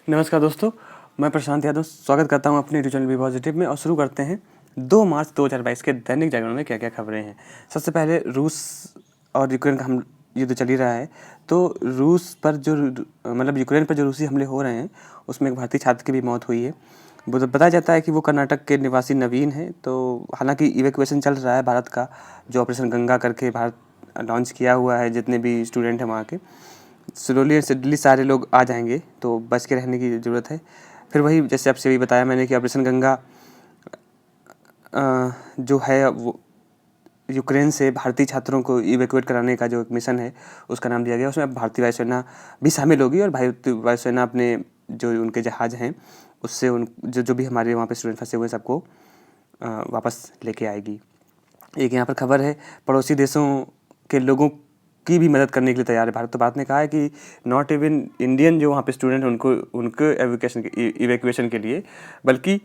नमस्कार दोस्तों, मैं प्रशांत यादव स्वागत करता हूं अपने यूट्यूब चैनल बी पॉजिटिव में और शुरू करते हैं 2 मार्च 2022 के दैनिक जागरण में क्या-क्या खबरें हैं। सबसे पहले रूस और यूक्रेन का हम युद्ध चल ही रहा है, तो रूस पर जो मतलब यूक्रेन पर जो रूसी हमले हो रहे हैं, उसमें एक भारतीय छात्र की भी मौत हुई है। बताया जाता है कि वो कर्नाटक के निवासी नवीन हैं, तो हालाँकि इवैक्यूएशन चल रहा है भारत का, जो ऑपरेशन गंगा करके भारत लॉन्च किया हुआ है, जितने भी स्टूडेंट हैं वहाँ के। स्लोली एंड स्टेडली सारे लोग आ जाएंगे, तो बच के रहने की ज़रूरत है। फिर वही जैसे आपसे भी बताया मैंने कि ऑपरेशन गंगा जो है वो यूक्रेन से भारतीय छात्रों को इवैक्यूएट कराने का जो एक मिशन है, उसका नाम दिया गया। उसमें अब भारतीय वायुसेना भी शामिल होगी और भारतीय वायुसेना अपने जो उनके जहाज़ हैं, उससे उन जो भी हमारे वहाँ पे स्टूडेंट फंसे हुए हैं सबको वापस लेके आएगी। एक यहाँ पर खबर है, पड़ोसी देशों के लोगों की भी मदद करने के लिए तैयार है भारत। तो भारत ने कहा है कि नॉट इवन इंडियन जो वहाँ पे स्टूडेंट हैं उनको इवैक्यूएशन के लिए, बल्कि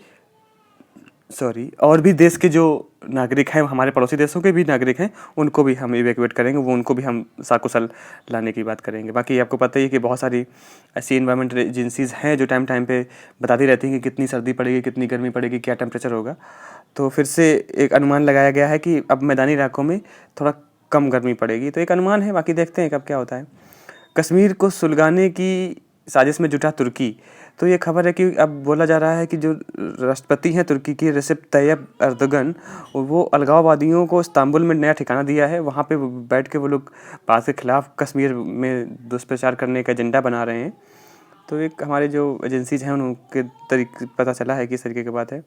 और भी देश के जो नागरिक हैं, हमारे पड़ोसी देशों के भी नागरिक हैं, उनको भी हम इवैक्यूएट करेंगे, वो उनको भी हम सकुशल लाने की बात करेंगे। बाकी आपको पता ही है कि बहुत सारी ऐसी इन्वायरमेंटल एजेंसीज़ हैं जो टाइम टाइम पे बताती रहती हैं कि कितनी सर्दी पड़ेगी, कितनी गर्मी पड़ेगी, क्या टेम्परेचर होगा। तो फिर से एक अनुमान लगाया गया है कि अब मैदानी इलाकों में थोड़ा कम गर्मी पड़ेगी, तो एक अनुमान है, बाकी देखते हैं कब क्या होता है। कश्मीर को सुलगाने की साजिश में जुटा तुर्की। तो ये खबर है कि अब बोला जा रहा है कि जो राष्ट्रपति हैं तुर्की के रेसिप तैयब एर्दोगन, वो अलगाववादियों को इस्तांबुल में नया ठिकाना दिया है। वहाँ पे बैठ के वो लोग भारत के खिलाफ कश्मीर में दुष्प्रचार करने का एजेंडा बना रहे हैं। तो एक हमारे जो एजेंसीज हैं उनके तरीके पता चला है कि इस तरीके की बात है।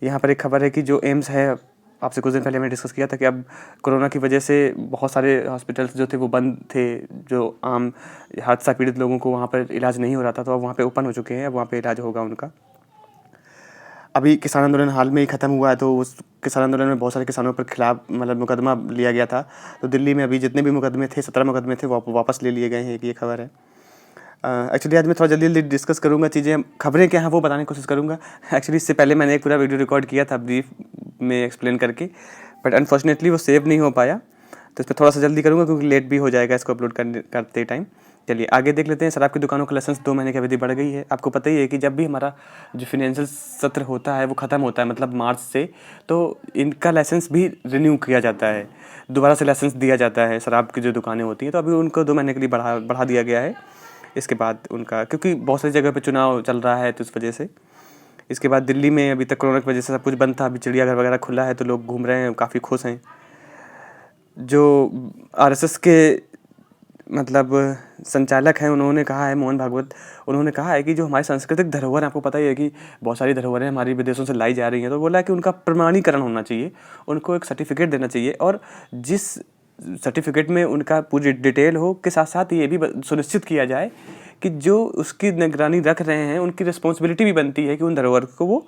यहाँ पर एक खबर है कि जो एम्स है, आपसे कुछ दिन पहले हमने डिस्कस किया था कि अब कोरोना की वजह से बहुत सारे हॉस्पिटल्स जो थे वो बंद थे, जो आम हादसा पीड़ित लोगों को वहाँ पर इलाज नहीं हो रहा था, तो अब वहाँ पे ओपन हो चुके हैं, अब वहाँ पे इलाज होगा उनका। अभी किसान आंदोलन हाल में ही ख़त्म हुआ है, तो उस किसान आंदोलन में बहुत सारे किसानों पर खिलाफ मतलब मुकदमा लिया गया था। तो दिल्ली में अभी जितने भी मुकदमे थे, 17 मुकदमे थे, वो वापस ले लिए गए हैं, एक ये खबर है। एक्चुअली आज मैं थोड़ा जल्दी जल्दी डिस्कस करूँगा चीज़ें, खबरें क्या हैं वो बताने की कोशिश करूँगा। एक्चुअली इससे पहले मैंने एक पूरा वीडियो रिकॉर्ड किया था ब्रीफ में एक्सप्लेन करके, बट अनफॉर्चुनेटली वो सेव नहीं हो पाया, तो इस पर थोड़ा सा जल्दी करूँगा क्योंकि लेट भी हो जाएगा इसको अपलोड करते टाइम। चलिए आगे देख लेते हैं। शराब की दुकानों का लाइसेंस 2 महीने की अवधि बढ़ गई है। आपको पता ही है कि जब भी हमारा जो फाइनेंशियल सत्र होता है वो ख़त्म होता है, मतलब मार्च से, तो इनका लाइसेंस भी रिन्यू किया जाता है, दोबारा से लाइसेंस दिया जाता है शराब की जो दुकानें होती हैं। तो अभी उनको 2 महीने के लिए बढ़ा दिया गया है। इसके बाद उनका, क्योंकि बहुत सारी जगह पे चुनाव चल रहा है, तो इस वजह से। इसके बाद दिल्ली में अभी तक कोरोना की वजह से सब कुछ बंद था, अभी चिड़ियाघर वगैरह खुला है, तो लोग घूम रहे हैं, काफ़ी खुश हैं। जो आरएसएस के मतलब संचालक हैं, उन्होंने कहा है, मोहन भागवत, उन्होंने कहा है कि जो हमारी सांस्कृतिक धरोहर है, आपको पता ही है कि बहुत सारी धरोहरें हमारी विदेशों से लाई जा रही हैं, तो बोला कि उनका प्रमाणीकरण होना चाहिए, उनको एक सर्टिफिकेट देना चाहिए, और जिस सर्टिफिकेट में उनका पूरी डिटेल हो के साथ साथ ये भी सुनिश्चित किया जाए कि जो उसकी निगरानी रख रहे हैं, उनकी रिस्पॉन्सिबिलिटी भी बनती है कि उन धरोहर को वो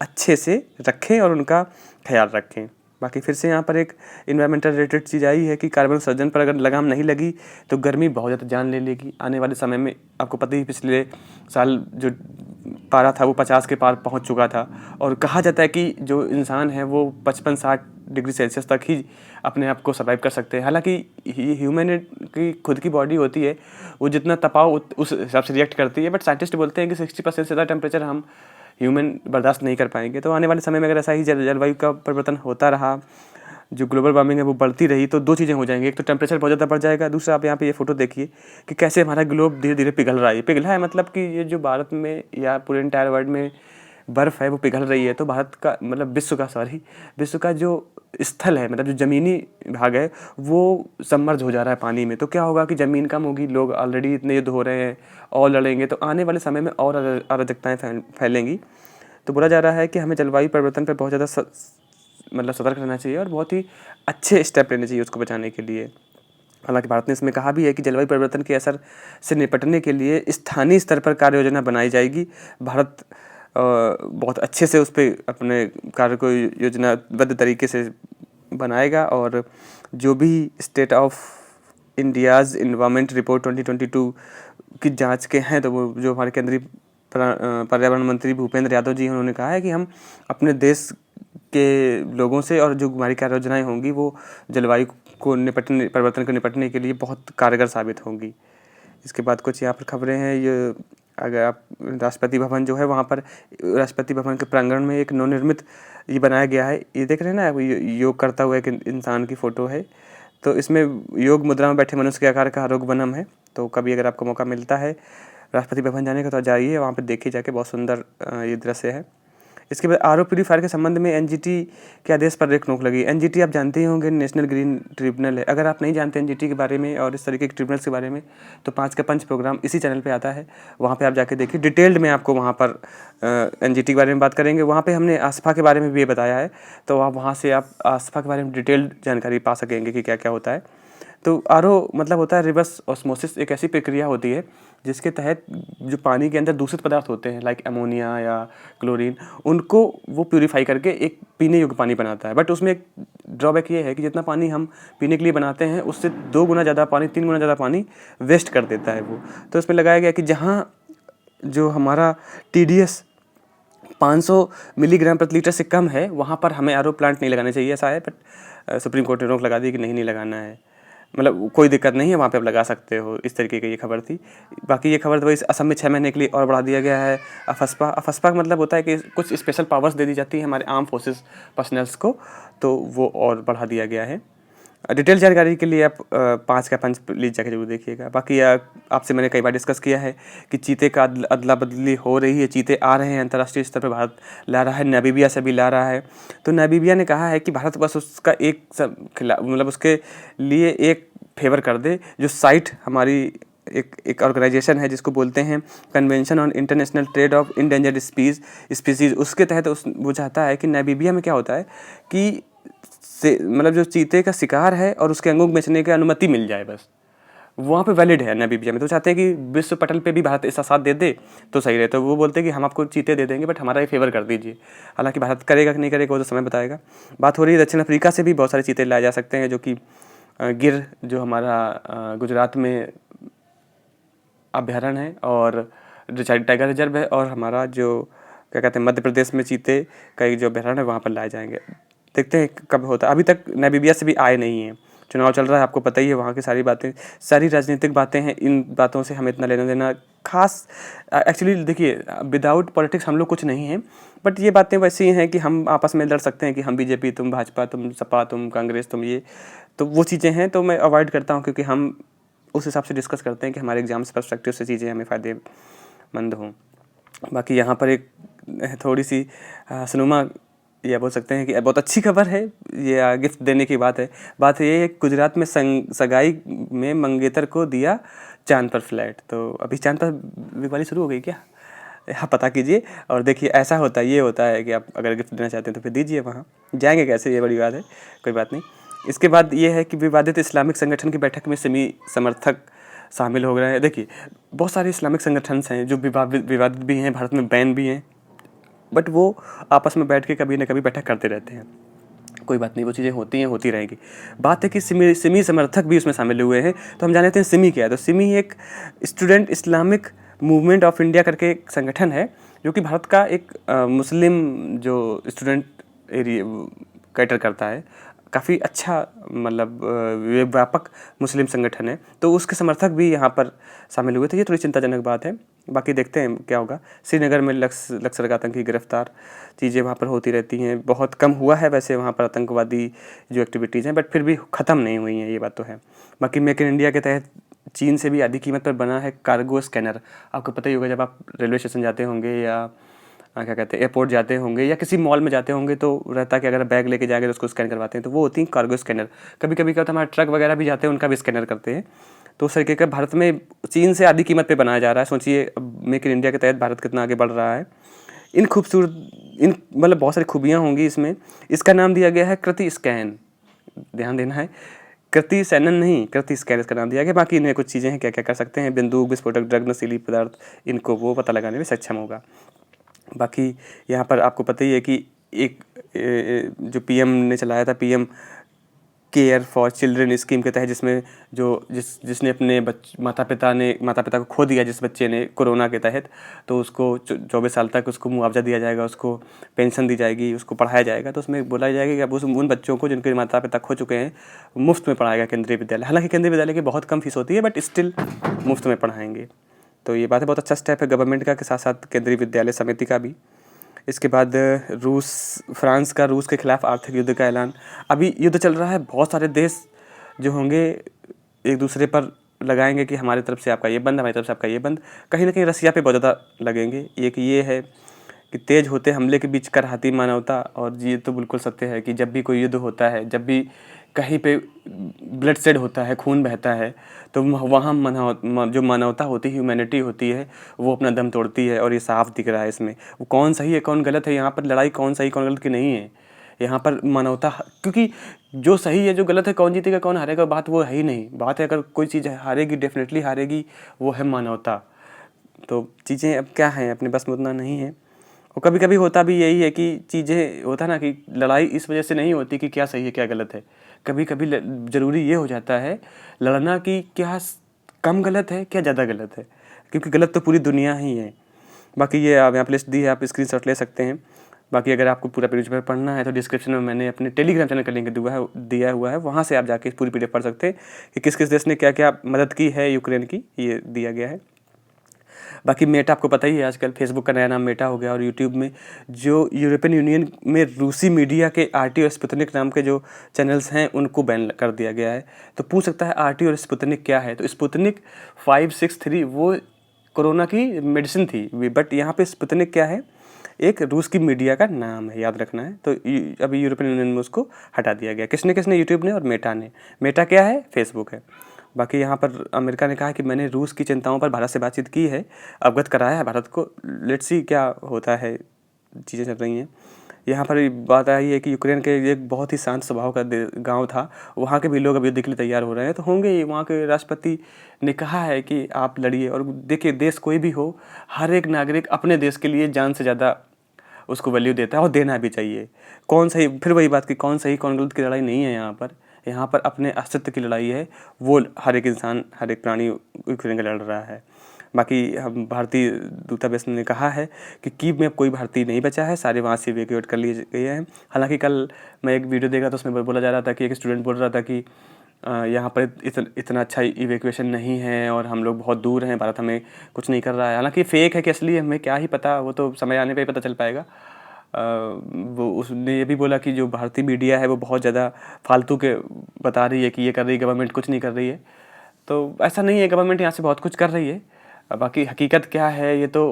अच्छे से रखें और उनका ख्याल रखें। बाकी फिर से यहाँ पर एक इन्वायरमेंटल रिलेटेड चीज़ आई है कि कार्बन उत्सर्जन पर अगर लगाम नहीं लगी तो गर्मी बहुत ज़्यादा जान ले लेगी आने वाले समय में। आपको पता ही, पिछले साल जो पारा था वो 50 के पार पहुँच चुका था, और कहा जाता है कि जो इंसान है वो 55-60 डिग्री सेल्सियस तक ही अपने आप को सर्वाइव कर सकते हैं। हालांकि ह्यूमन की खुद की बॉडी होती है, वो जितना तपाओ उस हिसाब से रिएक्ट करती है, बट साइंटिस्ट बोलते हैं कि 60% से ज़्यादा टेम्परेचर हम ह्यूमन बर्दाश्त नहीं कर पाएंगे। तो आने वाले समय में अगर ऐसा ही जलवायु का परिवर्तन होता रहा, जो ग्लोबल वार्मिंग है वो बढ़ती रही, तो 2 चीज़ें हो जाएंगी। एक तो टेम्परेचर बहुत ज़्यादा बढ़ जाएगा, दूसरा आप यहाँ पे ये फोटो देखिए कि कैसे हमारा ग्लोब धीरे धीरे पिघल रहा है। पिघला है मतलब कि ये जो भारत में या पूरे इंटायर वर्ल्ड में बर्फ़ है वो पिघल रही है, तो भारत का मतलब विश्व का जो स्थल है, मतलब जो ज़मीनी भाग है, वो सबमर्ज हो जा रहा है पानी में। तो क्या होगा कि ज़मीन कम होगी, लोग ऑलरेडी इतने युद्ध हो रहे हैं और लड़ेंगे, तो आने वाले समय में और अराजकताएँ फैलेंगी। तो बोला जा रहा है कि हमें जलवायु परिवर्तन पर बहुत ज़्यादा मतलब सतर्क रहना चाहिए और बहुत ही अच्छे स्टेप लेने चाहिए उसको बचाने के लिए। हालांकि भारत ने इसमें कहा भी है कि जलवायु परिवर्तन के असर से निपटने के लिए स्थानीय स्तर पर कार्य योजना बनाई जाएगी। भारत बहुत अच्छे से उस पर अपने कार्य को योजनाबद्ध तरीके से बनाएगा, और जो भी state of India's environment report 2022 की जांच के हैं, तो वो जो हमारे केंद्रीय पर्यावरण मंत्री भूपेंद्र यादव जी हैं, उन्होंने कहा है कि हम अपने देश के लोगों से, और जो हमारी कार्य योजनाएँ होंगी वो जलवायु को परिवर्तन को निपटने के लिए बहुत कारगर साबित होंगी। इसके बाद कुछ यहाँ पर खबरें हैं, ये अगर आप राष्ट्रपति भवन जो है वहाँ पर राष्ट्रपति भवन के प्रांगण में एक नवनिर्मित ये बनाया गया है। ये देख रहे हैं ना, योग करता हुआ एक इंसान की फ़ोटो है। तो इसमें योग मुद्रा में बैठे मनुष्य के आकार का आरोग्य वनम है। तो कभी अगर आपको मौका मिलता है राष्ट्रपति भवन जाने का तो जाइए, वहाँ पे देखिए जाके, बहुत सुंदर ये दृश्य है। इसके बाद आर ओ प्यूरीफायर के संबंध में एनजीटी के आदेश पर एक नोक लगी। एनजीटी आप जानते ही होंगे, नेशनल ग्रीन ट्रिब्यूनल है। अगर आप नहीं जानते एनजीटी के बारे में और इस तरीके के ट्रिब्यूनल्स के बारे में तो 5 का पंच प्रोग्राम इसी चैनल पे आता है, वहाँ पे आप जाके देखिए। डिटेल्ड में आपको वहाँ पर एनजीटी के बारे में बात करेंगे। वहाँ पे हमने आसफा के बारे में भी ये बताया है, तो आप वहाँ से आप आसफा के बारे में डिटेल्ड जानकारी पा सकेंगे कि क्या क्या होता है। तो आरओ मतलब होता है रिवर्स ऑस्मोसिस। एक ऐसी प्रक्रिया होती है जिसके तहत जो पानी के अंदर दूषित पदार्थ होते हैं लाइक अमोनिया या क्लोरीन, उनको वो प्यूरीफाई करके एक पीने योग्य पानी बनाता है। बट उसमें एक ड्रॉबैक ये है कि जितना पानी हम पीने के लिए बनाते हैं उससे 2 गुना ज़्यादा पानी, 3 गुना ज़्यादा पानी वेस्ट कर देता है वो। तो इसमें लगाया गया कि जहाँ जो हमारा TDS 500 मिलीग्राम प्रति लीटर से कम है वहाँ पर हमें आरओ प्लांट नहीं लगाने चाहिए, ऐसा है। बट सुप्रीम कोर्ट ने रोक लगा दी कि नहीं लगाना है। मतलब कोई दिक्कत नहीं है, वहाँ पे आप लगा सकते हो। इस तरीके की ये खबर थी। बाकी ये खबर तो इस असम में 6 महीने के लिए और बढ़ा दिया गया है अफस्पा। अफस्पा का मतलब होता है कि कुछ स्पेशल पावर्स दे दी जाती है हमारे आर्म फोर्सेस पर्सनल्स को, तो वो और बढ़ा दिया गया है। डिटेल जानकारी के लिए आप 5 का पंच प्लीज जाके जरूर देखिएगा। बाकी आपसे मैंने कई बार डिस्कस किया है कि चीते का अदला बदली हो रही है, चीते आ रहे हैं अंतर्राष्ट्रीय स्तर पर, भारत ला रहा है, नामीबिया से भी ला रहा है। तो नामीबिया ने कहा है कि भारत बस उसका एक मतलब उसके लिए एक फेवर कर दे। जो साइट हमारी एक ऑर्गेनाइजेशन है जिसको बोलते हैं convention on international trade off endangered species, उसके तहत वो चाहता है कि नामीबिया में क्या होता है कि मतलब जो चीते का शिकार है और उसके अंगों को बेचने की अनुमति मिल जाए, बस वहाँ पे वैलिड है नामीबिया में। तो चाहते हैं कि विश्व पटल पे भी भारत ऐसा साथ दे दे तो सही रहे। तो वो बोलते हैं कि हम आपको चीते दे देंगे बट हमारा ये फेवर कर दीजिए। हालांकि भारत करेगा कि नहीं करेगा वो तो समय बताएगा। बात हो रही है दक्षिण अफ्रीका से भी बहुत सारे चीते लाए जा सकते हैं, जो कि गिर जो हमारा गुजरात में अभ्यारण्य है और जो टाइगर रिजर्व है, और हमारा जो क्या कहते हैं मध्य प्रदेश में चीते का एक जो अभ्यारण्य है वहाँ पर लाए जाएंगे। देखते हैं कब होता है। अभी तक नामीबिया से भी आए नहीं हैं। चुनाव चल रहा है, आपको पता ही है, वहाँ की सारी बातें, सारी राजनीतिक बातें हैं। इन बातों से हमें इतना लेना देना खास एक्चुअली देखिए, विदाउट पॉलिटिक्स हम लोग कुछ नहीं हैं। बट ये बातें वैसी हैं कि हम आपस में लड़ सकते हैं कि हम बीजेपी, तुम भाजपा, तुम सपा, तुम कांग्रेस, तुम ये, तो वो चीज़ें हैं। तो मैं अवॉइड करता हूँ क्योंकि हम उस हिसाब से डिस्कस करते हैं कि हमारे एग्जाम्स पर्सपेक्टिव से चीज़ें हमें फ़ायदेमंद हों। बाकी यहाँ पर एक थोड़ी सी सनुमा या बोल सकते हैं कि बहुत अच्छी खबर है, ये गिफ्ट देने की बात है। बात ये है गुजरात में सगाई में मंगेतर को दिया चांद पर फ्लैट। तो अभी चांद पर दिवाली शुरू हो गई क्या, हाँ पता कीजिए और देखिए। ऐसा होता है, ये होता है कि आप अगर गिफ्ट देना चाहते हैं तो फिर दीजिए, वहाँ जाएंगे कैसे, ये बड़ी बात है, कोई बात नहीं। इसके बाद ये है कि विवादित इस्लामिक संगठन की बैठक में सिमी समर्थक शामिल हो रहे हैं। देखिए बहुत सारे इस्लामिक संगठन हैं जो विवादित भी हैं, भारत में बैन भी हैं, बट वो आपस में बैठ के कभी ना कभी बैठक करते रहते हैं। कोई बात नहीं, वो चीज़ें होती हैं, होती रहेंगी। बात है कि सिमी समर्थक भी उसमें शामिल हुए हैं। तो हम जान लेते हैं सिमी क्या है। तो सिमी एक student Islamic movement of India करके एक संगठन है जो कि भारत का एक मुस्लिम जो स्टूडेंट एरिया कैटर करता है। काफ़ी अच्छा मतलब व्यापक मुस्लिम संगठन है। तो उसके समर्थक भी यहाँ पर शामिल हुए थे। ये थोड़ी चिंताजनक बात है। बाकी देखते हैं क्या होगा। श्रीनगर में लश्कर का आतंकी गिरफ्तार, चीज़ें वहाँ पर होती रहती हैं। बहुत कम हुआ है वैसे वहाँ पर आतंकवादी जो एक्टिविटीज़ हैं, बट फिर भी ख़त्म नहीं हुई हैं, ये बात तो है। बाकी मेक इन इंडिया के तहत चीन से भी आधी कीमत पर बना है कार्गो स्कैनर। आपको पता ही होगा, जब आप रेलवे स्टेशन जाते होंगे या क्या कहते हैं एयरपोर्ट जाते होंगे या किसी मॉल में जाते होंगे तो रहता है कि अगर बैग लेके जाएंगे तो उसको स्कैन करवाते हैं। तो वो होती हैं कार्गो स्कैनर। कभी कभी क्या होता है, हमारे ट्रक वगैरह भी जाते हैं, उनका भी स्कैनर करते हैं। तो उस तरीके का भारत में चीन से आधी कीमत पे बनाया जा रहा है। सोचिए मेक इन इंडिया के तहत भारत कितना आगे बढ़ रहा है। इन मतलब बहुत सारी खूबियाँ होंगी इसमें। इसका नाम दिया गया है कृति स्कैन, ध्यान देना है, कृति सैनन नहीं, कृति स्कैन इसका नाम दिया गया। बाकी इनमें कुछ चीज़ें हैं, क्या क्या कर सकते हैं, बंदूक, विस्फोटक, ड्रग, नशीली पदार्थ, इनको वो पता लगाने में सक्षम होगा। बाकी यहाँ पर आपको पता ही है कि एक जो पीएम ने चलाया था, PM care for children scheme के तहत, जिसमें जिसने अपने माता पिता को खो दिया, जिस बच्चे ने कोरोना के तहत, तो उसको 24 साल तक उसको मुआवजा दिया जाएगा, उसको पेंशन दी जाएगी, उसको पढ़ाया जाएगा। तो उसमें बोला जाएगा कि अब उन बच्चों को जिनके माता पिता खो चुके हैं मुफ्त में पढ़ाएगा केंद्रीय विद्यालय। हालांकि केंद्रीय विद्यालय की बहुत कम फीस होती है, बट स्टिल मुफ्त में पढ़ाएंगे। तो ये बात है, बहुत अच्छा स्टेप है गवर्नमेंट का, के साथ साथ केंद्रीय विद्यालय समिति का भी। इसके बाद फ्रांस का रूस के खिलाफ आर्थिक युद्ध का ऐलान। अभी युद्ध चल रहा है, बहुत सारे देश जो होंगे एक दूसरे पर लगाएंगे कि हमारी तरफ से आपका ये बंद, हमारी तरफ से आपका ये बंद। कहीं ना कहीं रसिया पे बहुत ज़्यादा लगेंगे। एक ये है कि तेज होते हमले के बीच करहाती मानवता, और ये तो बिल्कुल सत्य है कि जब भी कोई युद्ध होता है, जब भी कहीं पे ब्लड शेड होता है, खून बहता है, तो वहाँ जो मानवता होती है, ह्यूमैनिटी होती है, वो अपना दम तोड़ती है। और ये साफ दिख रहा है इसमें। वो कौन सही है कौन गलत है, यहाँ पर लड़ाई कौन सही कौन गलत की नहीं है। यहाँ पर मानवता, क्योंकि जो सही है जो गलत है, कौन जीतेगा कौन हारेगा, बात वो है ही नहीं। बात है अगर कोई चीज़ हारेगी, डेफिनेटली हारेगी, वो है मानवता। तो चीज़ें अब क्या हैं, अपने बस में उतना नहीं है। और कभी कभी होता भी यही है कि चीज़ें होता ना कि लड़ाई इस वजह से नहीं होती कि क्या सही है क्या गलत है। कभी कभी ज़रूरी ये हो जाता है लड़ना कि क्या कम गलत है क्या ज़्यादा गलत है, क्योंकि गलत तो पूरी दुनिया ही है। बाकी ये आप यहाँ पे लिस्ट दी है, आप स्क्रीनशॉट ले सकते हैं। बाकी अगर आपको पूरा न्यूज़पेपर पढ़ना है तो डिस्क्रिप्शन में मैंने अपने टेलीग्राम चैनल का लिंक दिया हुआ है, वहाँ से आप जाके पूरी PDF पढ़ सकते हैं कि किस किस देश ने क्या क्या मदद की है यूक्रेन की, ये दिया गया है। बाकी मेटा आपको पता ही है, आजकल फेसबुक का नया नाम मेटा हो गया। और यूट्यूब में जो यूरोपियन यूनियन में रूसी मीडिया के RT और स्पुतनिक नाम के जो चैनल्स हैं उनको बैन कर दिया गया है। तो पूछ सकता है RT और स्पुतनिक क्या है, तो स्पुतनिक 563 वो कोरोना की मेडिसिन थी, बट यहाँ पे स्पुतनिक क्या है, एक रूस की मीडिया का नाम है, याद रखना है। तो अभी यूरोपियन यूनियन में उसको हटा दिया गया। किसने किसने, यूट्यूब ने और मेटा ने। मेटा क्या है, फेसबुक है। बाकी यहाँ पर अमेरिका ने कहा कि मैंने रूस की चिंताओं पर भारत से बातचीत की है, अवगत कराया है भारत को। लेट्स सी क्या होता है, चीज़ें चल रही हैं। यहाँ पर बात आई है कि यूक्रेन के एक बहुत ही शांत स्वभाव का गांव था, वहाँ के भी लोग अब युद्ध के लिए तैयार हो रहे हैं। तो होंगे ही, वहाँ के राष्ट्रपति ने कहा है कि आप लड़िए। और देखिए, देश कोई भी हो, हर एक नागरिक अपने देश के लिए जान से ज़्यादा उसको वैल्यू देता है, और देना भी चाहिए। कौन सही, फिर वही बात कि कौन सही कौन गलत की लड़ाई नहीं है यहाँ पर अपने अस्तित्व की लड़ाई है। वो हर एक इंसान, हर एक प्राणी यूक्रेन का लड़ रहा है। बाकी हम भारतीय दूतावास ने कहा है कि कीव में अब कोई भारतीय नहीं बचा है, सारे वहाँ से इवैक्यूएट कर लिए गए हैं। हालांकि कल मैं एक वीडियो देखा तो उसमें बोला जा रहा था कि एक स्टूडेंट बोल रहा था कि यहाँ पर इतना अच्छा इवैक्यूएशन नहीं है और हम लोग बहुत दूर हैं, भारत हमें कुछ नहीं कर रहा है। हालांकि फेक है कि असली, हमें क्या ही पता, वो तो समय आने पे ही पता चल पाएगा। वो उसने ये भी बोला कि जो भारतीय मीडिया है वो बहुत ज़्यादा फालतू के बता रही है कि ये कर रही है गवर्नमेंट, कुछ नहीं कर रही है। तो ऐसा नहीं है, गवर्नमेंट यहाँ से बहुत कुछ कर रही है। बाकी हकीकत क्या है ये तो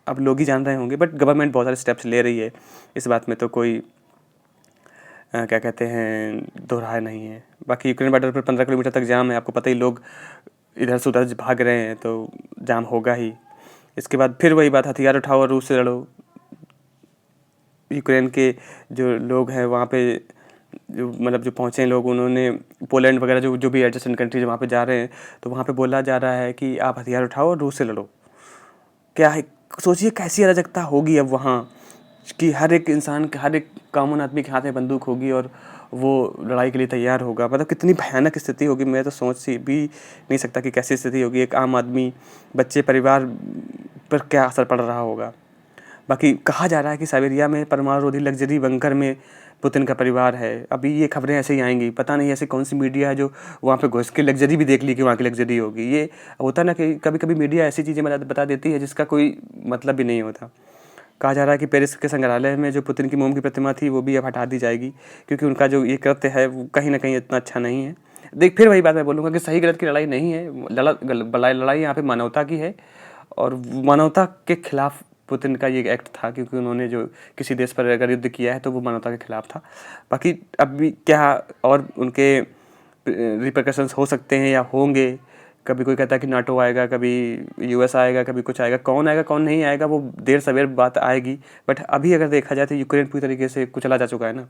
अब लोग ही जान रहे होंगे, बट गवर्नमेंट बहुत सारे स्टेप्स ले रही है, इस बात में तो कोई क्या कहते हैं, दो राय नहीं है। बाकी यूक्रेन बॉर्डर पर 15 किलोमीटर तक जाम है, आपको पता ही, लोग इधर से उधर भाग रहे हैं, तो जाम होगा ही। इसके बाद फिर वही बात, हथियार उठाओ और रूस से लड़ो। यूक्रेन के जो लोग हैं वहाँ पे, जो मतलब जो पहुँचे हैं लोग, उन्होंने पोलैंड वगैरह जो भी एडजस्टेंट कंट्रीज वहाँ पे जा रहे हैं, तो वहाँ पे बोला जा रहा है कि आप हथियार उठाओ और रूस से लड़ो। क्या है, सोचिए कैसी अराजकता होगी अब वहाँ, कि हर एक इंसान, हर एक कॉमन आदमी के हाथ में बंदूक होगी और वो लड़ाई के लिए तैयार होगा। मतलब कितनी भयानक स्थिति होगी, मैं तो सोच सी भी नहीं सकता कि कैसी स्थिति होगी। एक आम आदमी, बच्चे, परिवार पर क्या असर पड़ रहा होगा। बाकी कहा जा रहा है कि साइबेरिया में परमाणुरोधी लग्जरी बंकर में पुतिन का परिवार है। अभी ये खबरें ऐसे ही आएंगी, पता नहीं ऐसी कौन सी मीडिया है जो वहाँ पे घुस के लग्जरी भी देख ली कि वहाँ की लग्जरी होगी। ये होता ना कि कभी कभी मीडिया ऐसी चीज़ें बता देती है जिसका कोई मतलब भी नहीं होता। कहा जा रहा है कि पेरिस के संग्रहालय में जो पुतिन की मोम की प्रतिमा थी वो भी अब हटा दी जाएगी, क्योंकि उनका जो ये कृत्य है वो कहीं ना कहीं इतना अच्छा नहीं है। देख, फिर वही बात मैं बोलूँगा कि सही गलत की लड़ाई नहीं है, लड़ाई यहाँ पे मानवता की है। और मानवता के खिलाफ पुतिन का ये एक्ट था, क्योंकि उन्होंने जो किसी देश पर अगर युद्ध किया है तो वो मानवता के खिलाफ था। बाकी अभी क्या और उनके रिपरकशंस हो सकते हैं या होंगे। कभी कोई कहता है कि नाटो आएगा, कभी US आएगा, कभी कुछ आएगा। कौन आएगा कौन नहीं आएगा वो देर सवेर बात आएगी। बट अभी अगर देखा जाए तो यूक्रेन पूरी तरीके से कुचला जा चुका है ना,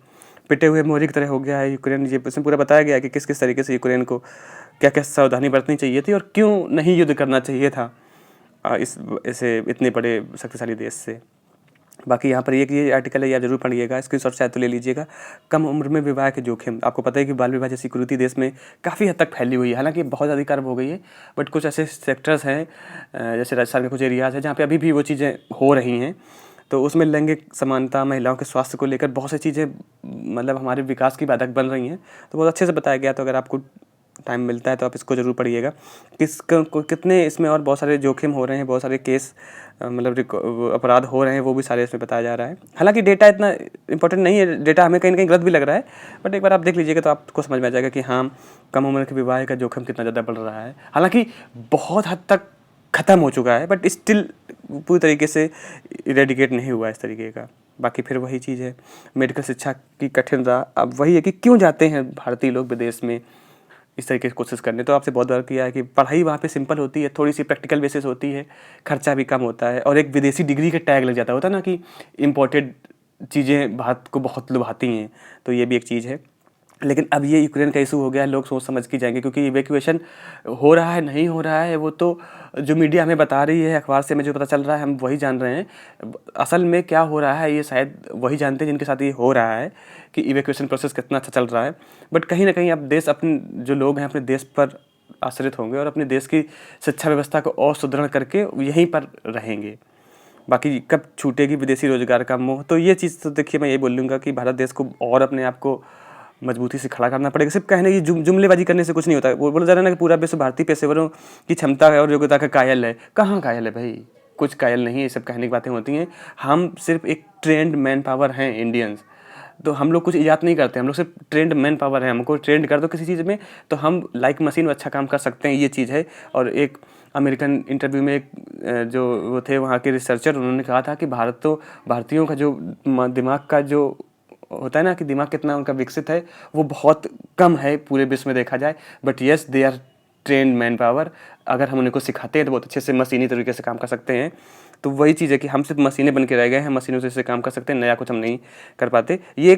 पिटे हुए मोहरी की तरह हो गया है यूक्रेन। ये इसमें पूरा बताया गया है कि किस किस तरीके से यूक्रेन को क्या क्या सावधानी बरतनी चाहिए थी और क्यों नहीं युद्ध करना चाहिए था ऐसे इतने बड़े शक्तिशाली देश से। बाकी यहाँ पर एक ये आर्टिकल है, या जरूर पढ़िएगा, स्क्रीनशॉट शायद तो ले लीजिएगा। कम उम्र में विवाह के जोखिम। आपको पता है कि बाल विवाह जैसी कुरीति देश में काफ़ी हद तक फैली हुई है। हालांकि बहुत ज़्यादा कर्व हो गई है, बट कुछ ऐसे सेक्टर्स हैं जैसे राजस्थान के कुछ एरियाज़ हैं जहाँ पे अभी भी वो चीज़ें हो रही हैं। तो उसमें लैंगिक समानता, महिलाओं के स्वास्थ्य को लेकर बहुत सी चीज़ें मतलब हमारे विकास की बाधक बन रही हैं। तो बहुत अच्छे से बताया गया। तो अगर आपको टाइम मिलता है तो आप इसको ज़रूर पढ़िएगा। कितने इसमें और बहुत सारे जोखिम हो रहे हैं, बहुत सारे केस मतलब अपराध हो रहे हैं, वो भी सारे इसमें बताया जा रहा है। हालांकि डेटा इतना इंपॉर्टेंट नहीं है, डेटा हमें कहीं ना कहीं गलत भी लग रहा है, बट एक बार आप देख लीजिएगा तो आपको समझ में आ जाएगा कि हाँ, कम उम्र के विवाह का जोखिम कितना ज़्यादा बढ़ रहा है। हालांकि बहुत हद तक ख़त्म हो चुका है, बट स्टिल पूरी तरीके से इरेडिकेट नहीं हुआ इस तरीके का। बाकी फिर वही चीज़ है, मेडिकल शिक्षा की कठिन राह। अब वही है कि क्यों जाते हैं भारतीय लोग विदेश में इस तरीके की कोशिश करने। तो आपसे बहुत बार किया है कि पढ़ाई वहाँ पे सिंपल होती है, थोड़ी सी प्रैक्टिकल बेसिस होती है, खर्चा भी कम होता है, और एक विदेशी डिग्री का टैग लग जाता होता है ना कि इम्पोर्टेड चीज़ें भारत को बहुत लुभाती हैं। तो ये भी एक चीज़ है। लेकिन अब ये यूक्रेन का इशू हो गया है, लोग सोच समझ के जाएंगे, क्योंकि इवैक्यूएशन हो रहा है नहीं हो रहा है वो तो जो मीडिया हमें बता रही है, अखबार से हमें जो पता चल रहा है हम वही जान रहे हैं। असल में क्या हो रहा है ये शायद वही जानते हैं जिनके साथ ये हो रहा है कि इवैक्यूएशन प्रोसेस कितना अच्छा चल रहा है। बट कहीं ना कहीं अब देश अपने जो लोग हैं अपने देश पर आश्रित होंगे और अपने देश की शिक्षा व्यवस्था को और सुदृढ़ करके यहीं पर रहेंगे। बाकी कब छूटेगी विदेशी रोजगार का मोह, तो ये चीज़ तो देखिए मैं ये बोलूँगा कि भारत देश को और अपने आप को मजबूती से खड़ा करना पड़ेगा। सिर्फ कहने की जुमलेबाजी करने से कुछ नहीं होता है। वो बोला जा रहा है ना कि पूरा विश्व भारतीय पेशेवरों की क्षमता है और योग्यता का कायल है। कहाँ कायल है भाई, कुछ कायल नहीं है, ये सब कहने की बातें होती हैं। हम सिर्फ एक ट्रेंड मैन पावर हैं इंडियंस, तो हम लोग कुछ ईजाद नहीं करते, हम लोग सिर्फ ट्रेंड मैन पावर है। हमको ट्रेंड कर दो किसी चीज़ में तो हम लाइक मशीन अच्छा काम कर सकते हैं, ये चीज़ है। और एक अमेरिकन इंटरव्यू में एक जो वो थे वहाँ के रिसर्चर, उन्होंने कहा था कि भारतीयों का जो दिमाग का जो होता है ना कि दिमाग कितना उनका विकसित है, वो बहुत कम है पूरे विश्व में देखा जाए। But yes, they are trained man power. अगर हम उनको सिखाते हैं तो बहुत अच्छे से मशीनी तरीके से काम कर सकते हैं। तो वही चीज़ है कि हम सिर्फ मशीनें बन के रह गए हैं, मशीनों से काम कर सकते हैं, नया कुछ हम नहीं कर पाते। ये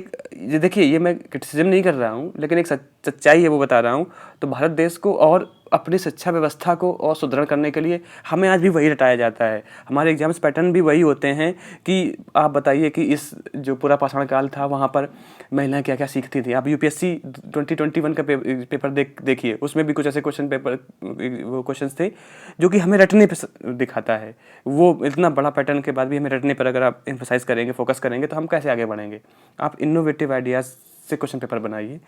देखिए, ये मैं क्रिटिसिज्म नहीं कर रहा हूँ, लेकिन एक सच्चाई है वो बता रहा हूँ। तो भारत देश को और अपनी शिक्षा व्यवस्था को और सुदृढ़ करने के लिए हमें आज भी वही रटाया जाता है। हमारे एग्जाम्स पैटर्न भी वही होते हैं कि आप बताइए कि इस जो पूरा पाषाण काल था वहाँ पर महिलाएं क्या क्या सीखती थी। आप यूपीएससी 2021 का पेपर देखिए, उसमें भी कुछ ऐसे वो क्वेश्चंस थे जो कि हमें रटने पर दिखाता है। वो इतना बड़ा पैटर्न के बाद भी हमें रटने पर अगर आप एम्फसाइज करेंगे, फोकस करेंगे, तो हम कैसे आगे बढ़ेंगे। आप इनोवेटिव आइडियाज़ से क्वेश्चन पेपर बनाइए।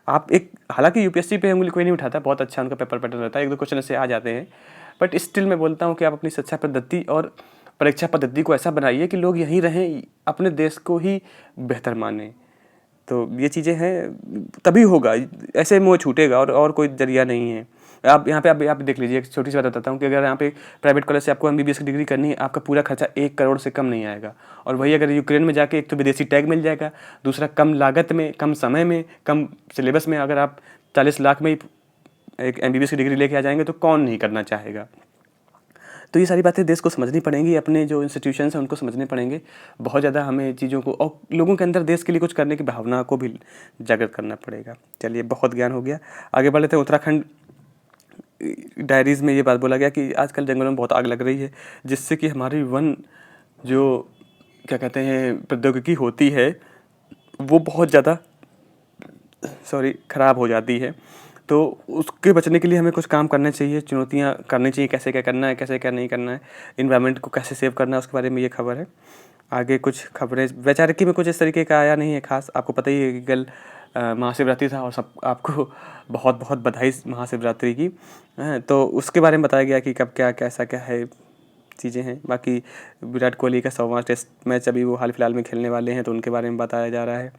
आप एक, हालांकि यूपीएससी पे उंगली कोई नहीं उठाता, बहुत अच्छा उनका पेपर पैटर्न रहता है, एक दो क्वेश्चन ऐसे आ जाते हैं। बट स्टिल मैं बोलता हूँ कि आप अपनी शिक्षा पद्धति और परीक्षा पद्धति को ऐसा बनाइए कि लोग यहीं रहें, अपने देश को ही बेहतर माने। तो ये चीज़ें हैं, तभी होगा, ऐसे मोह छूटेगा और कोई जरिया नहीं है। आप यहाँ पे आप देख लीजिए, एक छोटी सी बात बताता हूँ कि अगर यहाँ पे प्राइवेट कॉलेज से आपको एमबीबीएस की डिग्री करनी है, आपका पूरा खर्चा 1 करोड़ से कम नहीं आएगा। और वही अगर यूक्रेन में जाके एक तो विदेशी टैग मिल जाएगा, दूसरा कम लागत में, कम समय में, कम सिलेबस में अगर आप 40 लाख में एक एमबीबीएस की डिग्री लेके आ जाएंगे तो कौन नहीं करना चाहेगा। तो ये सारी बातें देश को समझनी पड़ेंगी, अपने जो इंस्टीट्यूशंस हैं उनको समझने पड़ेंगे। बहुत ज़्यादा हमें चीज़ों को और लोगों के अंदर देश के लिए कुछ करने की भावना को भी जागृत करना पड़ेगा। चलिए, बहुत ज्ञान हो गया, आगे बढ़ लेते हैं। उत्तराखंड डायरीज़ में ये बात बोला गया कि आजकल जंगलों में बहुत आग लग रही है, जिससे कि हमारी वन जो क्या कहते हैं प्रौद्योगिकी होती है वो बहुत ज़्यादा ख़राब हो जाती है। तो उसके बचने के लिए हमें कुछ काम करने चाहिए, चुनौतियाँ करनी चाहिए, कैसे क्या करना है, कैसे क्या नहीं करना है, इन्वायरमेंट को कैसे सेव करना है, उसके बारे में ये खबर है। आगे कुछ खबरें वैचारिकी में कुछ इस तरीके का आया नहीं है खास। आपको पता ही है कि कल महाशिवरात्रि था और सब आपको बहुत बहुत बधाई महाशिवरात्रि की। तो उसके बारे में बताया गया कि कब क्या कैसा क्या है चीज़ें हैं। बाकी विराट कोहली का 100वां टेस्ट मैच अभी वो हाल फिलहाल में खेलने वाले हैं, तो उनके बारे में बताया जा रहा है।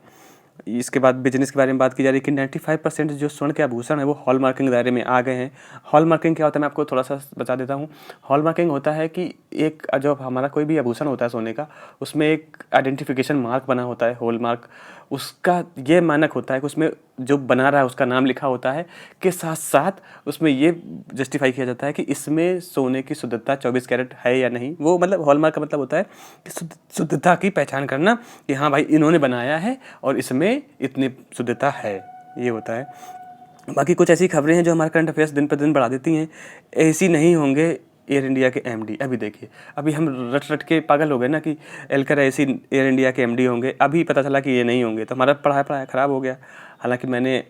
इसके बाद बिजनेस के बारे में बात की जा रही है कि 95% जो स्वर्ण के आभूषण है वो हॉलमार्किंग दायरे में आ गए हैं। हॉलमार्किंग क्या होता है मैं आपको थोड़ा सा बता देता हूँ। हॉलमार्किंग होता है कि एक जो हमारा कोई भी आभूषण होता है सोने का, उसमें एक आइडेंटिफिकेशन मार्क बना होता है, हॉलमार्क। उसका ये मानक होता है कि उसमें जो बना रहा है उसका नाम लिखा होता है, के साथ साथ उसमें ये जस्टिफाई किया जाता है कि इसमें सोने की शुद्धता 24 कैरेट है या नहीं। वो मतलब हॉलमार्क का मतलब होता है कि शुद्धता की पहचान करना कि हाँ भाई इन्होंने बनाया है और इसमें इतनी शुद्धता है, ये होता है। बाकी कुछ ऐसी खबरें हैं जो हमारे करंट अफेयर्स दिन पर दिन बढ़ा देती हैं। ऐसी नहीं होंगे एयर इंडिया के एमडी। अभी देखिए, अभी हम रट के पागल हो गए ना कि एलकर ऐसी एयर इंडिया के एमडी होंगे, अभी पता चला कि ये नहीं होंगे, तो हमारा पढ़ाई ख़राब हो गया। हालांकि मैंने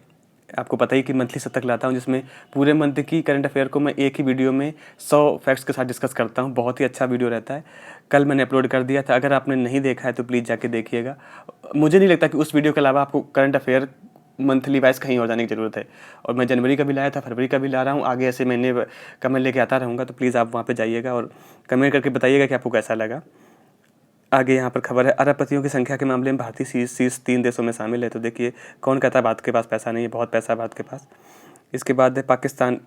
आपको पता ही कि मंथली शतक लाता हूँ, जिसमें पूरे मंथ की करंट अफेयर को मैं एक ही वीडियो में 100 फैक्ट्स के साथ डिस्कस करता हूँ। बहुत ही अच्छा वीडियो रहता है, कल मैंने अपलोड कर दिया था। अगर आपने नहीं देखा है तो प्लीज़ जाके देखिएगा। मुझे नहीं लगता कि उस वीडियो के अलावा आपको करंट अफेयर मंथली वाइज कहीं और जाने की ज़रूरत है। और मैं जनवरी का भी लाया था, फरवरी का भी ला रहा हूँ, आगे ऐसे महीने का मैं लेके आता रहूँगा। तो प्लीज़ आप वहाँ पे जाइएगा और कमेंट करके बताइएगा कि आपको कैसा लगा। आगे यहाँ पर खबर है, अरबपतियों की संख्या के मामले में भारतीय शीर्ष 3 देशों में शामिल है। तो देखिए कौन कहता है भारत के पास पैसा नहीं है, बहुत पैसा है भारत के पास। इसके बाद है पाकिस्तान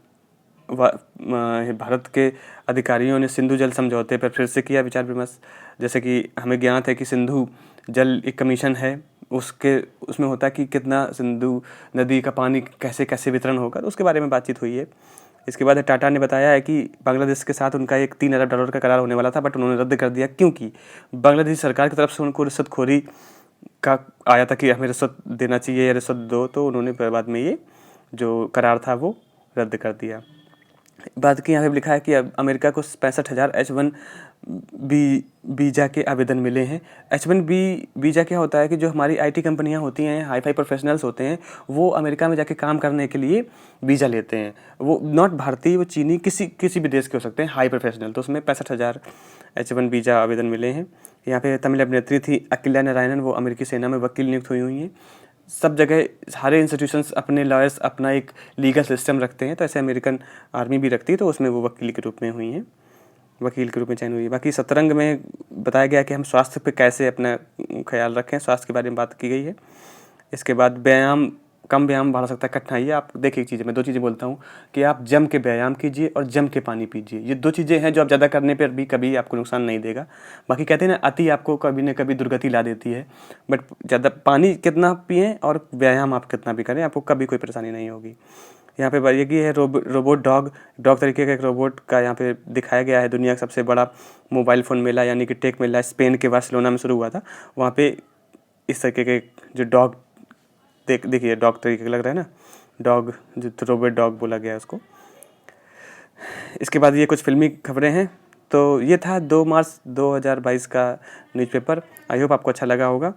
भारत के अधिकारियों ने सिंधु जल समझौते पर फिर से किया विचार विमर्श। जैसे कि हमें ज्ञात है कि सिंधु जल एक कमीशन है, उसमें होता है कि कितना सिंधु नदी का पानी कैसे कैसे वितरण होगा, तो उसके बारे में बातचीत हुई है। इसके बाद टाटा ने बताया है कि बांग्लादेश के साथ उनका एक $3 अरब का करार होने वाला था, बट उन्होंने रद्द कर दिया क्योंकि बांग्लादेश सरकार की तरफ से उनको रिश्वतखोरी का आया था कि हमें रिश्वत देना चाहिए या रिश्वत दो, तो उन्होंने बाद में ये जो करार था वो रद्द कर दिया। बात की यहाँ पे लिखा है कि अब अमेरिका को 65,000 H1B वीज़ा के आवेदन मिले हैं। H1B वीज़ा क्या होता है कि जो हमारी IT कंपनियाँ होती हैं, हाई फाई प्रोफेशनल्स होते हैं, वो अमेरिका में जाके काम करने के लिए वीज़ा लेते हैं। वो नॉट भारतीय, वो चीनी, किसी भी देश के हो सकते हैं हाई प्रोफेशनल। तो उसमें 65,000 H1 वीज़ा आवेदन मिले हैं। यहाँ पे तमिल अभिनेत्री थी अकिला नारायणन, वो अमेरिकी सेना में वकील नियुक्त हुई हैं। सब जगह सारे इंस्टीट्यूशंस अपने लॉयर्स अपना एक लीगल सिस्टम रखते हैं, तो ऐसे अमेरिकन आर्मी भी रखती है, तो उसमें वो वकील के रूप में हुई हैं, वकील के रूप में चयन हुई है। बाकी सतरंग में बताया गया कि हम स्वास्थ्य पे कैसे अपना ख्याल रखें, स्वास्थ्य के बारे में बात की गई है। इसके बाद कम व्यायाम बढ़ा सकता है कठिनाई। आप देखिए चीज़ें, मैं 2 चीज़ें बोलता हूँ कि आप जम के व्यायाम कीजिए और जम के पानी पीजिए। ये 2 चीज़ें हैं जो आप ज़्यादा करने पर भी कभी आपको नुकसान नहीं देगा। बाकी कहते हैं ना, अति आपको कभी न कभी दुर्गति ला देती है, बट ज़्यादा पानी कितना पिएँ और व्यायाम आप कितना भी करें, आपको कभी कोई परेशानी नहीं होगी। यहाँ पे ये है रोबोट डॉग तरीके का एक रोबोट का यहाँ पे दिखाया गया है। दुनिया का सबसे बड़ा मोबाइल फ़ोन मेला यानी कि टेक मेला स्पेन के बार्सिलोना में शुरू हुआ था। वहाँ पे इस तरीके के जो डॉग देखिए डॉग तरीके का लग रहा है ना, डॉग जो रोबोट डॉग बोला गया है उसको। इसके बाद ये कुछ फिल्मी खबरें हैं। तो ये था 2 मार्च 2022 का न्यूज़पेपर। आई होप आपको अच्छा लगा होगा।